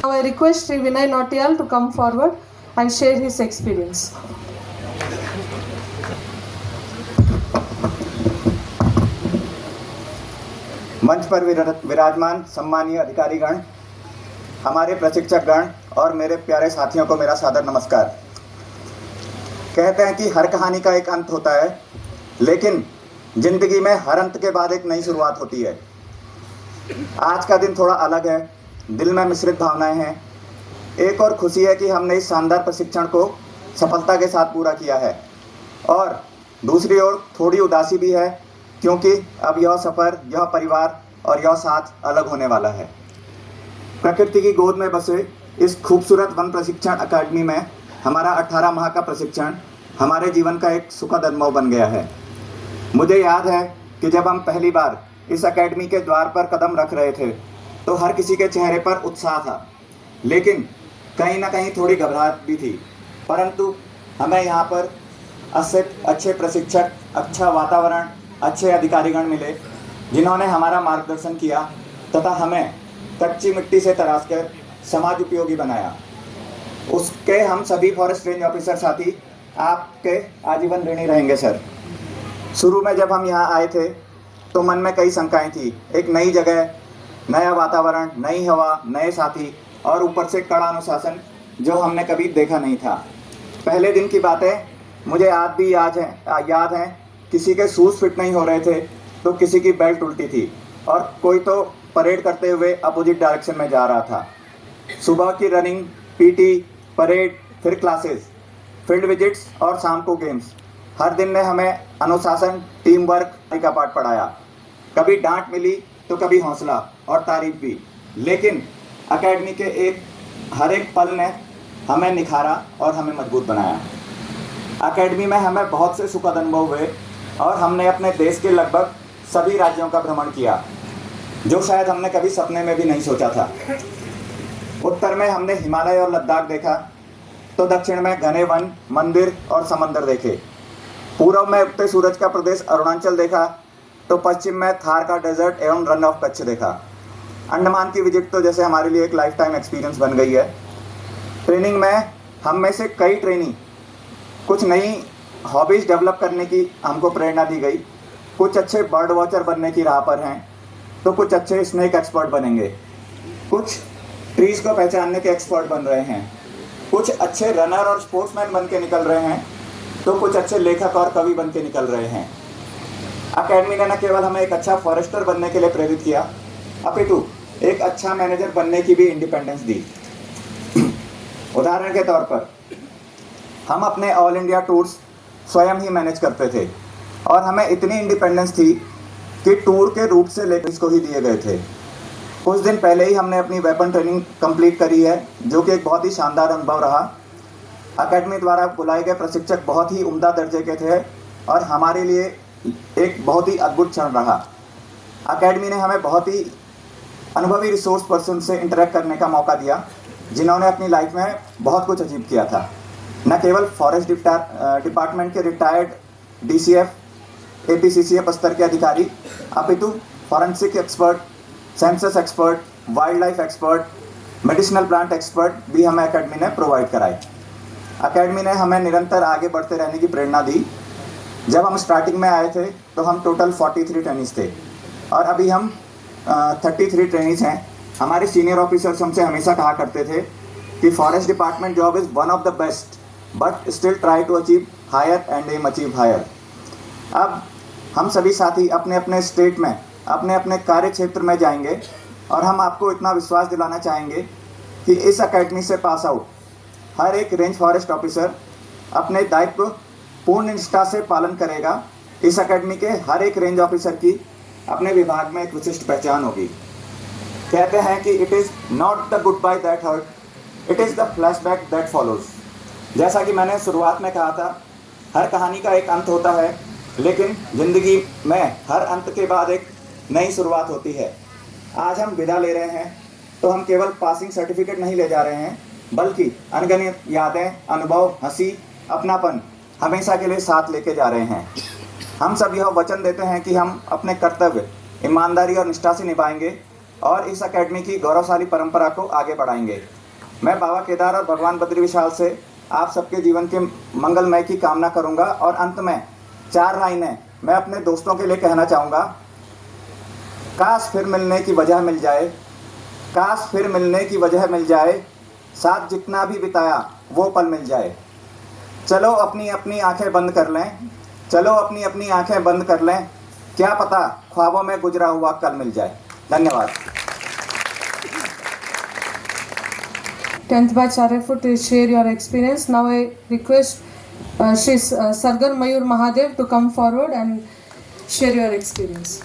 Now I request Sri Vinay Nautiyal to come forward and share his experience. मंच पर विराजमान सम्मानीय अधिकारीगण, हमारे प्रशिक्षकगण और मेरे प्यारे साथियों को मेरा सादर नमस्कार। कहते हैं कि हर कहानी का एक अंत होता है, लेकिन जिंदगी में हर अंत के बाद एक नई शुरुआत होती है। आज का दिन थोड़ा अलग है, दिल में मिश्रित भावनाएं हैं। एक और खुशी है कि हमने इस शानदार प्रशिक्षण को सफलता के साथ पूरा किया है, और दूसरी ओर थोड़ी उदासी भी है, क्योंकि अब यह सफ़र, यह परिवार और यह साथ अलग होने वाला है। प्रकृति की गोद में बसे इस खूबसूरत वन प्रशिक्षण अकादमी में हमारा 18 माह का प्रशिक्षण हमारे जीवन का एक सुखद अनुभव बन गया है। मुझे याद है कि जब हम पहली बार इस अकादमी के द्वार पर कदम रख रहे थे तो हर किसी के चेहरे पर उत्साह था, लेकिन कहीं ना कहीं थोड़ी घबराहट भी थी। परंतु हमें यहाँ पर अच्छे प्रशिक्षक, अच्छा वातावरण, अच्छे अधिकारीगण मिले, जिन्होंने हमारा मार्गदर्शन किया तथा हमें कच्ची मिट्टी से तराश कर समाज उपयोगी बनाया। उसके हम सभी फॉरेस्ट रेंज ऑफिसर साथी आपके आजीवन ऋणी रहेंगे सर। शुरू में जब हम यहाँ आए थे तो मन में कई शंकाएं थी। एक नई जगह, नया वातावरण, नई हवा, नए साथी और ऊपर से कड़ा अनुशासन जो हमने कभी देखा नहीं था। पहले दिन की बातें मुझे आज भी याद हैं। किसी के शूज़ फिट नहीं हो रहे थे तो किसी की बेल्ट उल्टी थी और कोई तो परेड करते हुए अपोजिट डायरेक्शन में जा रहा था। सुबह की रनिंग, पीटी, परेड, फिर क्लासेस, फील्ड विजिट्स और शाम को गेम्स, हर दिन ने हमें अनुशासन, टीम वर्क का पाठ पढ़ाया। कभी डांट मिली तो कभी हौसला और तारीफ भी, लेकिन अकेडमी के हर एक पल ने हमें निखारा और हमें मजबूत बनाया। अकेडमी में हमें बहुत से सुखद अनुभव हुए और हमने अपने देश के लगभग सभी राज्यों का भ्रमण किया, जो शायद हमने कभी सपने में भी नहीं सोचा था। उत्तर में हमने हिमालय और लद्दाख देखा, तो दक्षिण में घने वन, मंदिर और समंदर देखे। पूर्व में उगते सूरज का प्रदेश अरुणाचल देखा, तो पश्चिम में थार का डेजर्ट एवं रन ऑफ कच्छ देखा। अंडमान की विजिट तो जैसे हमारे लिए एक लाइफ टाइम एक्सपीरियंस बन गई है। ट्रेनिंग में हम में से कई ट्रेनी कुछ नई हॉबीज़ डेवलप करने की हमको प्रेरणा दी गई। कुछ अच्छे बर्ड वॉचर बनने की राह पर हैं, तो कुछ अच्छे स्नेक एक्सपर्ट बनेंगे। कुछ ट्रीज़ को पहचानने के एक्सपर्ट बन रहे हैं। कुछ अच्छे रनर और स्पोर्ट्समैन बन के निकल रहे हैं, तो कुछ अच्छे लेखक और कवि बन के निकल रहे हैं। अकेडमी ने न केवल हमें एक अच्छा फॉरेस्टर बनने के लिए प्रेरित किया, अपितु एक अच्छा मैनेजर बनने की भी इंडिपेंडेंस दी। उदाहरण के तौर पर हम अपने ऑल इंडिया टूर्स स्वयं ही मैनेज करते थे और हमें इतनी इंडिपेंडेंस थी कि टूर के रूट से लेकर इसको ही दिए गए थे। कुछ दिन पहले ही हमने अपनी वेपन ट्रेनिंग कंप्लीट करी है, जो कि एक बहुत ही शानदार अनुभव रहा। अकेडमी द्वारा बुलाए गए प्रशिक्षक बहुत ही उम्दा दर्जे के थे और हमारे लिए एक बहुत ही अद्भुत क्षण रहा। अकेडमी ने हमें बहुत ही अनुभवी रिसोर्स पर्सन से इंटरेक्ट करने का मौका दिया, जिन्होंने अपनी लाइफ में बहुत कुछ अचीव किया था। न केवल फॉरेस्ट डिपार्टमेंट के रिटायर्ड DCF, APCCF स्तर के अधिकारी, अपितु forensic expert, census expert, wild life expert, medicinal plant expert भी हमें अकेडमी ने प्रोवाइड कराए। अकेडमी ने हमें निरंतर आगे बढ़ते रहने की प्रेरणा दी। जब हम स्टार्टिंग में आए थे तो हम टोटल 43 ट्रेनीज थे और अभी हम 33 ट्रेनीज हैं। हमारे सीनियर ऑफिसर्स हमसे हमेशा कहा करते थे कि forest department job is one of the best, but still try to achieve higher and aim achieve higher. अब हम सभी साथी अपने अपने स्टेट में, अपने अपने कार्य क्षेत्र में जाएंगे और हम आपको इतना विश्वास दिलाना चाहेंगे कि इस अकेडमी से पास आउट हर एक रेंज फॉरेस्ट ऑफिसर अपने दायित्व पूर्ण निष्ठा से पालन करेगा। इस अकेडमी के हर एक रेंज ऑफिसर की अपने विभाग में एक विशिष्ट पहचान होगी। कहते हैं कि it is not the good bye that hurt, it is the flashback that follows. जैसा कि मैंने शुरुआत में कहा था, हर कहानी का एक अंत होता है, लेकिन ज़िंदगी में हर अंत के बाद एक नई शुरुआत होती है। आज हम विदा ले रहे हैं तो हम केवल पासिंग सर्टिफिकेट नहीं ले जा रहे हैं, बल्कि अनगिनत यादें, अनुभव, हंसी, अपनापन हमेशा के लिए साथ लेके जा रहे हैं। हम सब यह वचन देते हैं कि हम अपने कर्तव्य ईमानदारी और निष्ठा से निभाएंगे और इस अकेडमी की गौरवशाली परंपरा को आगे बढ़ाएंगे। मैं बाबा केदार और भगवान बद्री विशाल से आप सबके जीवन के मंगलमय की कामना करूंगा। और अंत में 4 लाइनें मैं अपने दोस्तों के लिए कहना चाहूँगा। काश फिर मिलने की वजह मिल जाए, काश फिर मिलने की वजह मिल जाए, साथ जितना भी बिताया वो पल मिल जाए। चलो अपनी अपनी आंखें बंद कर लें, चलो अपनी अपनी आंखें बंद कर लें, क्या पता ख्वाबों में गुजरा हुआ कल मिल जाए। धन्यवाद। 10th batch RF to share your experience. Now I request Shri Sargar Mayur Mahadev to come forward and share your experience.